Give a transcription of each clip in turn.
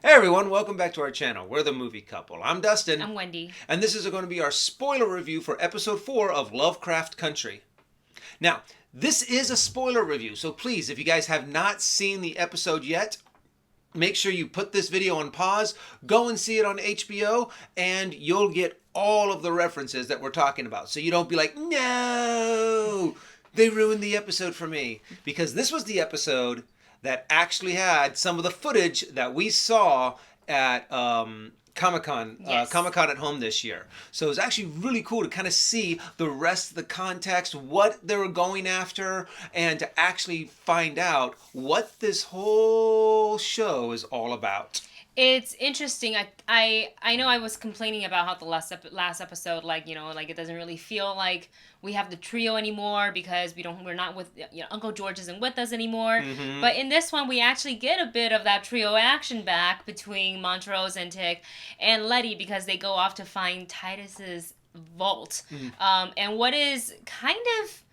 Hey everyone, welcome back to our channel. We're the Movie Couple. I'm Dustin. I'm Wendy. And this is going to be our spoiler review for episode 4 of Lovecraft Country. Now, this is a spoiler review, so please, if you guys have not seen the episode yet, make sure you put this video on pause, go and see it on HBO, and you'll get all of the references that we're talking about. So you don't be like, no, they ruined the episode for me. Because this was the episode that actually had some of the footage that we saw at Comic-Con, Yes. Comic-Con at home this year. So it was actually really cool to kind of see the rest of the context, what they were going after, and to actually find out what this whole show is all about. It's interesting. I know I was complaining about how the last episode, like, it doesn't really feel like we have the trio anymore because we're not with, Uncle George isn't with us anymore. Mm-hmm. But in this one, we actually get a bit of that trio action back between Montrose and Tick and Letty because they go off to find Titus's vault. And what is kind of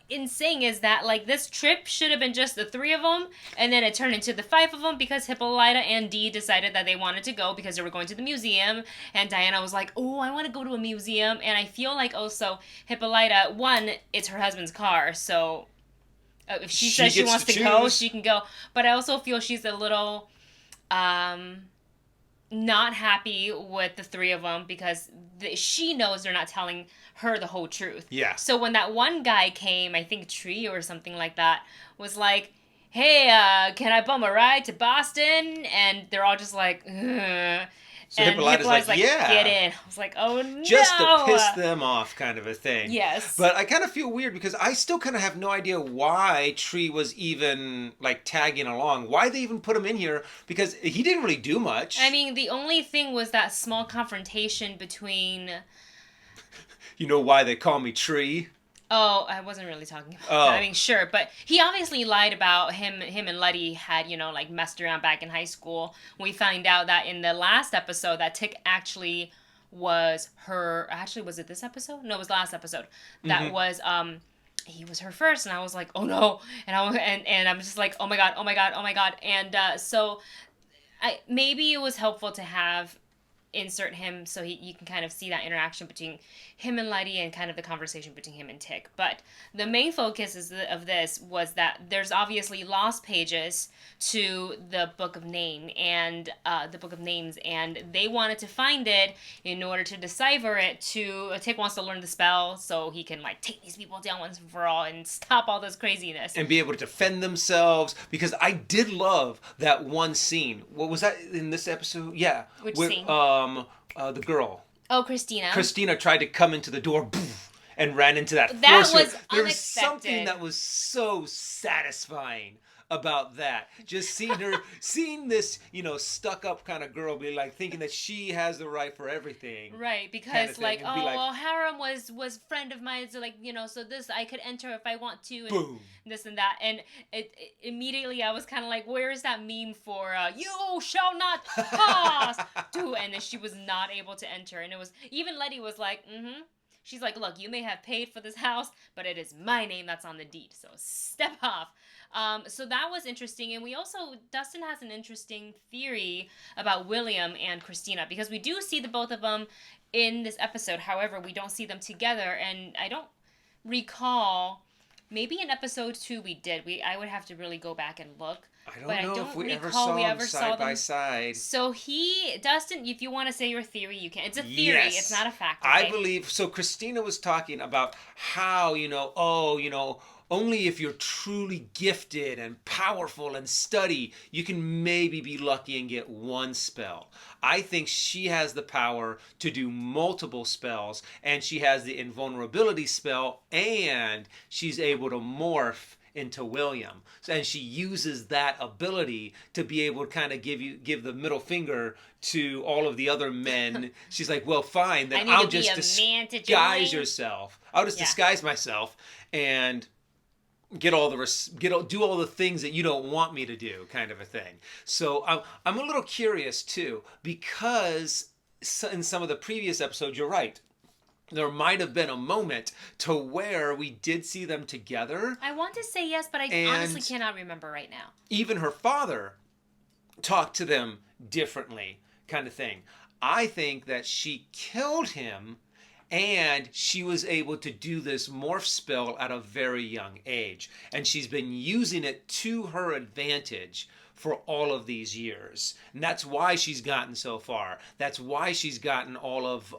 insane is that, like, this trip should have been just the three of them, and then it turned into the five of them because Hippolyta and Dee decided that they wanted to go because they were going to the museum, and Diana was like, oh, I want to go to a museum. And I feel like also Hippolyta, one, it's her husband's car, so if she says she wants to go, she can go. But I also feel she's a little not happy with the three of them because she knows they're not telling her the whole truth. Yeah. So when that one guy came, I think Tree or something like that, was like, hey, can I bum a ride to Boston? And they're all just like, ugh. So And Hippolyta's like, yeah. get in. I was like, oh no. Just to piss them off kind of a thing. Yes. But I kind of feel weird because I still kind of have no idea why Tree was even, like, tagging along. Why they even put him in here, because he didn't really do much. I mean, the only thing was that small confrontation between... You know why they call me Tree? Oh, I wasn't really talking about that. I mean, sure, but he obviously lied about him and Letty had, like, messed around back in high school. We find out that in the last episode that Tick actually was her... Actually, was it this episode? No, it was the last episode. That was, he was her first, and I was like, oh no. And I'm just like, oh my god, oh my god, oh my god. And so maybe it was helpful to have... insert him so you can kind of see that interaction between him and Letty and kind of the conversation between him and Tick. But the main focus of this was that there's obviously lost pages to the Book of Names, and they wanted to find it in order to decipher it. Tick wants to learn the spell so he can, like, take these people down once and for all and stop all this craziness and be able to defend themselves. Because I did love that one scene. What was that in this episode? Yeah. Which scene? The girl. Oh, Christina. Christina tried to come into the door, and ran into that. That force. was There was unexpected. something that was so satisfying about that. Just seeing this, stuck up kind of girl be like thinking that she has the right for everything. Right, because kind of thing, like, and oh, be like, well, Harem was friend of mine, so, like, so this I could enter if I want to, and boom. this and that, and it immediately I was kind of like, where is that meme for you shall not pass, dude? And then she was not able to enter, and it was even Letty was like, She's like, look, you may have paid for this house, but it is my name that's on the deed, so step off. So that was interesting. And Dustin has an interesting theory about William and Christina, because we do see the both of them in this episode. However, we don't see them together. And I don't recall, maybe in episode 2 we did. I would have to really go back and look. I don't know if we ever saw them side by side. So Dustin, if you want to say your theory, you can. It's a theory. Yes. It's not a fact. Okay? Okay? I believe, so Christina was talking about how, only if you're truly gifted and powerful and study, you can maybe be lucky and get one spell. I think she has the power to do multiple spells, and she has the invulnerability spell, and she's able to morph into William. And she uses that ability to be able to kind of give the middle finger to all of the other men. She's like, well, fine, then I'll just disguise yourself. I'll just disguise myself and do all the things that you don't want me to do, kind of a thing. So I'm a little curious too, because in some of the previous episodes, you're right, there might have been a moment to where we did see them together. I want to say yes, but I honestly cannot remember right now. Even her father talk to them differently, kind of thing. I think that she killed him, and she was able to do this morph spell at a very young age. And she's been using it to her advantage for all of these years. And that's why she's gotten so far. That's why she's gotten all of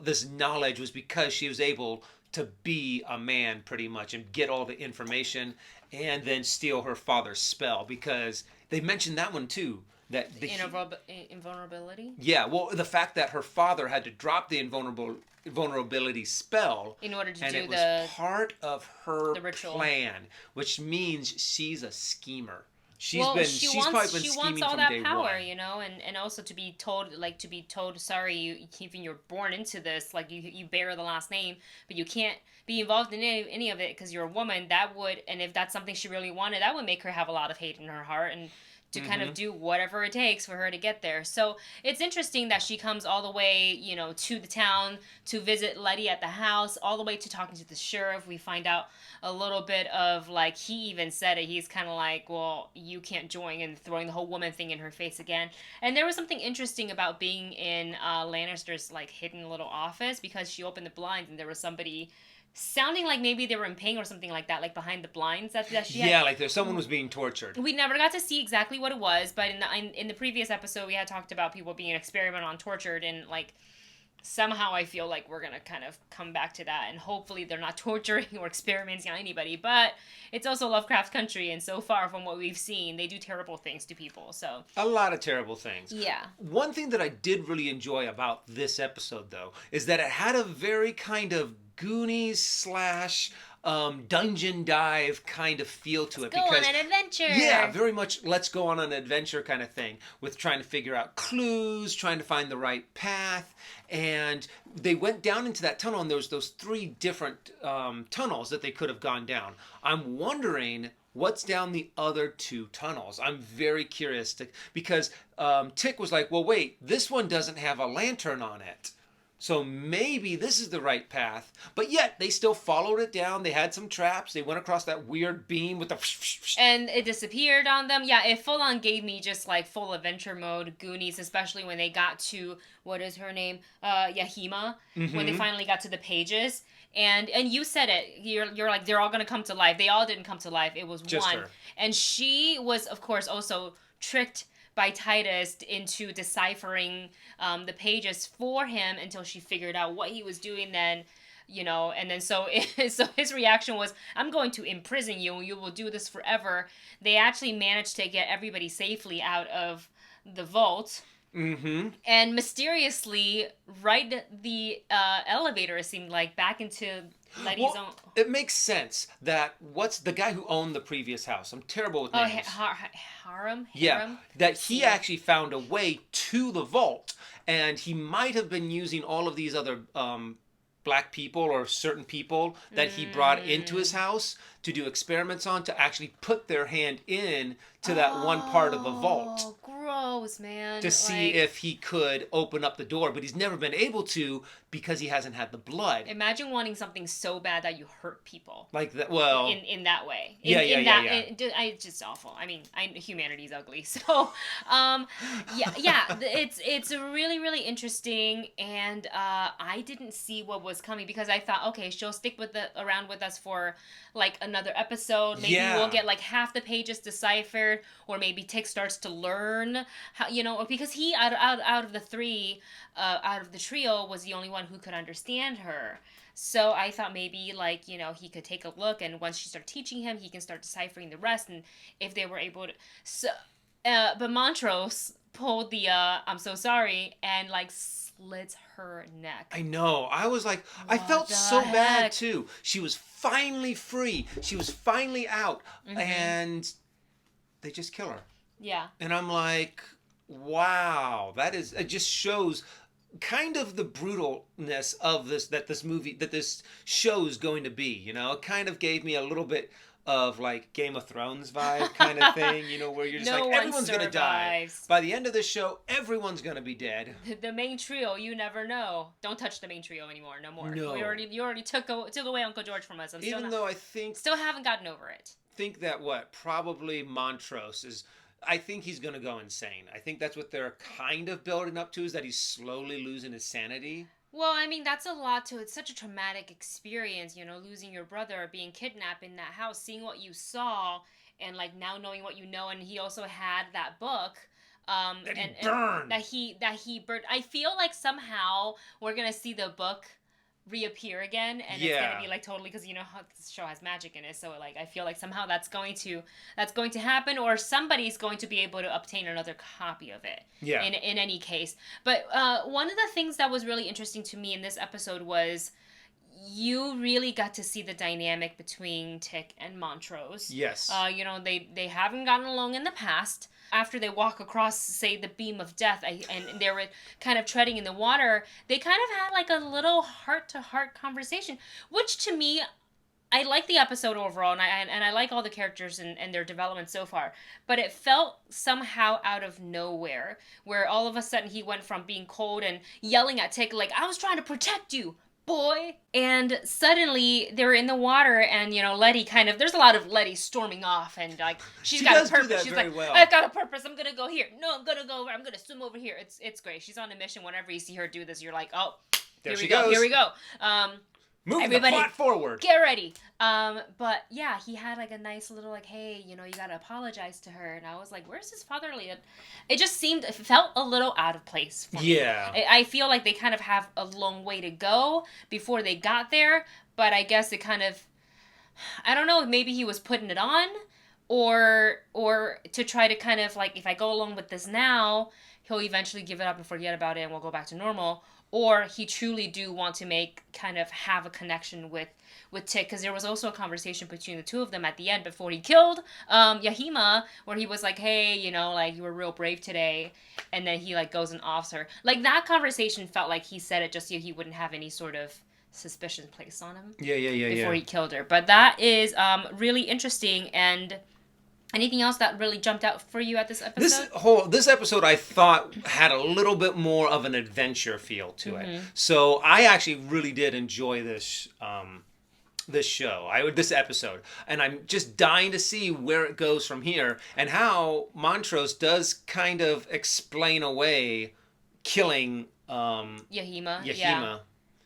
this knowledge, was because she was able to be a man pretty much and get all the information and then steal her father's spell, because they mentioned that one too. That the invulnerability. Yeah, well, the fact that her father had to drop the invulnerability spell in order to and do it was part of her plan, which means she's a schemer. She's probably been scheming all from that day power, one. you know, and also to be told sorry, even you're born into this, like you bear the last name, but you can't be involved in any of it because you're a woman. That would, and if that's something she really wanted, that would make her have a lot of hate in her heart and to kind of do whatever it takes for her to get there. So it's interesting that she comes all the way, you know, to the town to visit Letty at the house, all the way to talking to the sheriff. We find out a little bit of, like, he even said it. He's kind of like, well, you can't join, and throwing the whole woman thing in her face again. And there was something interesting about being in Lannister's, like, hidden little office, because she opened the blinds and there was somebody sounding like maybe they were in pain or something like that, like behind the blinds that she had. Yeah, like someone was being tortured. We never got to see exactly what it was, but in the previous episode we had talked about people being experimented on, tortured, and like somehow I feel like we're gonna kind of come back to that, and hopefully they're not torturing or experimenting on anybody. But it's also Lovecraft Country, and so far from what we've seen, they do terrible things to people. So a lot of terrible things. Yeah. One thing that I did really enjoy about this episode, though, is that it had a very kind of Goonies slash dungeon dive kind of feel to it. Let's go on an adventure. Yeah, very much let's go on an adventure kind of thing, with trying to figure out clues, trying to find the right path. And they went down into that tunnel, and there was those 3 different tunnels that they could have gone down. I'm wondering what's down the other 2 tunnels. I'm very curious because Tick was like, well, wait, this one doesn't have a lantern on it. So maybe this is the right path. But yet, they still followed it down. They had some traps. They went across that weird beam with the... And it disappeared on them. Yeah, it full on gave me just like full adventure mode Goonies, especially when they got to, what is her name? Yahima. When they finally got to the pages. And you said it. You're like, they're all going to come to life. They all didn't come to life. It was just one. Her. And she was, of course, also tricked by Titus into deciphering the pages for him until she figured out what he was doing then, you know, and then so his reaction was, I'm going to imprison you and you will do this forever. They actually managed to get everybody safely out of the vault. And mysteriously ride the elevator, it seemed like, back into Letty's own. It makes sense that what's the guy who owned the previous house? I'm terrible with names. Harem? Yeah, that he actually found a way to the vault, and he might have been using all of these other black people or certain people that he brought into his house to do experiments on, to actually put their hand in to that one part of the vault. Oh, gross, man. To see if he could open up the door, but he's never been able to because he hasn't had the blood. Imagine wanting something so bad that you hurt people. Like that, well... In that way. Yeah. It's just awful. I mean, humanity's ugly. So, it's really, really interesting, and I didn't see what was coming, because I thought, okay, she'll stick around with us for, like, another episode. Maybe we'll get, like, half the pages deciphered, or maybe Tick starts to learn how, you know, because he, out of the 3, out of the trio, was the only one who could understand her. So I thought maybe, like, you know, he could take a look, and once she started teaching him, he can start deciphering the rest, and if they were able to... So, but Montrose pulled the, I'm so sorry, and, like, slits her neck. I know. I was like, I felt so bad, too. She was finally free. She was finally out, and they just kill her. Yeah. And I'm like, wow, it just shows kind of the brutalness of this show is going to be, you know. It kind of gave me a little bit of like Game of Thrones vibe kind of thing, you know, where you're just like, everyone's going to die. By the end of the show, everyone's going to be dead. The main trio, you never know. Don't touch the main trio anymore, no more. No. You already took away Uncle George from us. Even though I think... Still haven't gotten over it. Think that probably Montrose is... I think he's going to go insane. I think that's what they're kind of building up to, is that he's slowly losing his sanity. Well, I mean, that's a lot to it. It's such a traumatic experience, you know, losing your brother, being kidnapped in that house, seeing what you saw, and like now knowing what you know. And he also had that book. That he And burned. That he burned. I feel like somehow we're gonna see the book reappear again, and it's gonna be like totally, because you know how this show has magic in it, so like I feel like somehow that's going to happen, or somebody's going to be able to obtain another copy of it. In any case, but one of the things that was really interesting to me in this episode was you really got to see the dynamic between Tick and Montrose. Yes. You know, they haven't gotten along in the past. After they walk across, say, the beam of death, and they were kind of treading in the water, they kind of had like a little heart-to-heart conversation, which to me, I like the episode overall, and I like all the characters and their development so far, but it felt somehow out of nowhere, where all of a sudden he went from being cold and yelling at Tick like, I was trying to protect you, boy, and suddenly they were in the water, and you know, Letty kind of, there's a lot of Letty storming off, and like she got a purpose. She's like, well. I've got a purpose, I'm gonna go here, no, I'm gonna go over, I'm gonna swim over here. It's great. She's on a mission. Whenever you see her do this, you're like, oh, here we go. Moving the plot forward. Get ready. But yeah, he had like a nice little like, hey, you know, you gotta apologize to her. And I was like, where's his fatherly? It felt a little out of place for me. I feel like they kind of have a long way to go before they got there. But I guess it kind of, I don't know, maybe he was putting it on, or to try to kind of like, if I go along with this now, he'll eventually give it up and forget about it and we'll go back to normal. Or he truly do want to have a connection with Tick, because there was also a conversation between the two of them at the end before he killed Yahima, where he was like, hey, you know, like, you were real brave today, and then he like goes and offs her. Like, that conversation felt like he said it just so he wouldn't have any sort of suspicion placed on him. Before he killed her. But that is really interesting. And anything else that really jumped out for you at this episode? This episode I thought had a little bit more of an adventure feel to it. So I actually really did enjoy this this episode, and I'm just dying to see where it goes from here, and how Montrose does kind of explain away killing Yahima. Yeah.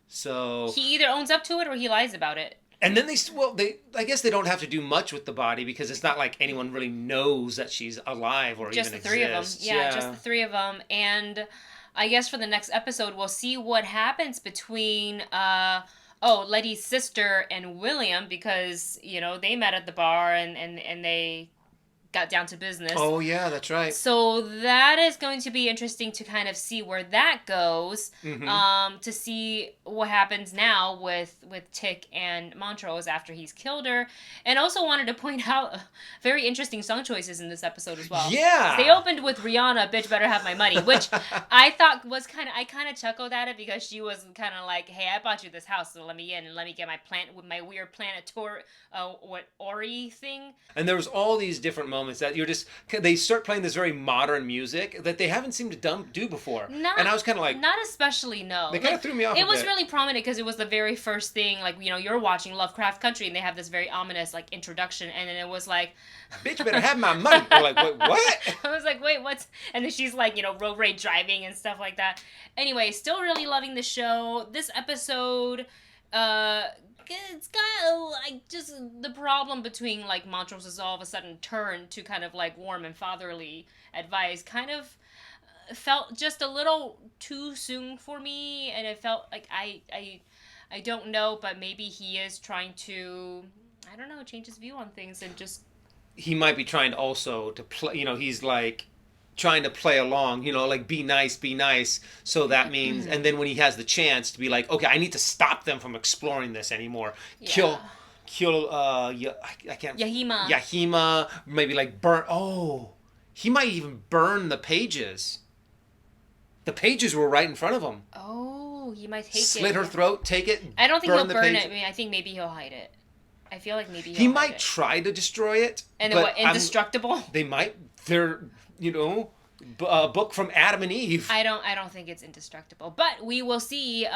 So he either owns up to it or he lies about it. And then I guess they don't have to do much with the body, because it's not like anyone really knows that she's alive or just even the three exists. of them. Yeah, just the three of them. And I guess for the next episode, we'll see what happens between Letty's sister and William, because, you know, they met at the bar and they got down to business. Oh, yeah, that's right. So that is going to be interesting to kind of see where that goes, to see what happens now with Tick and Montrose after he's killed her. And also wanted to point out very interesting song choices in this episode as well. Yeah! They opened with Rihanna, Bitch Better Have My Money, which I thought was I kind of chuckled at it, because she was kind of like, hey, I bought you this house, so let me in and let me get my weird planetary, Ori thing. And there was all these different moments that they start playing this very modern music that they haven't seemed to do before. And I was kind of like... Not especially, no. They kind of threw me off a bit. It was really prominent because it was the very first thing, like, you know, you're watching Lovecraft Country and they have this very ominous, like, introduction, and then it was like... Bitch better have my money. We're like, wait, what? I was like, wait, what's... And then she's like, you know, road rage driving and stuff like that. Anyway, still really loving the show. This episode... it's got like just the problem between like Montrose's all of a sudden turn to kind of like warm and fatherly advice kind of felt just a little too soon for me, and it felt like I don't know, but maybe he is trying to, I don't know, change his view on things, and just he might be trying to also to play, you know, he's like trying to play along, you know, like be nice. So that means, and then when he has the chance to be like, okay, I need to stop them from exploring this anymore. Yeah. Kill, I can't. Yahima, maybe like burn. Oh, he might even burn the pages. The pages were right in front of him. Oh, he might take Slit her throat, take it. I don't think he'll burn it. I mean, I think maybe he'll hide it. I feel like maybe he might try to destroy it. And then what? Indestructible? They're, you know, book from Adam and Eve. I don't think it's indestructible, but we will see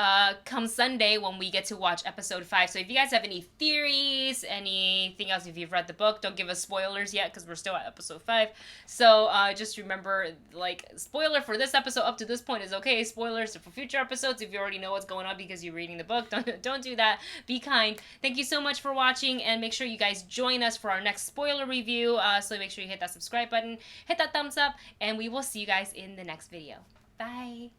come Sunday when we get to watch episode 5. So if you guys have any theories, anything else, if you've read the book, don't give us spoilers yet because we're still at episode 5. So just remember, like, spoiler for this episode up to this point is okay. Spoilers for future episodes if you already know what's going on because you're reading the book. Don't do that. Be kind. Thank you so much for watching, and make sure you guys join us for our next spoiler review. So make sure you hit that subscribe button, hit that thumbs up, and we will see you guys in the next video. Bye.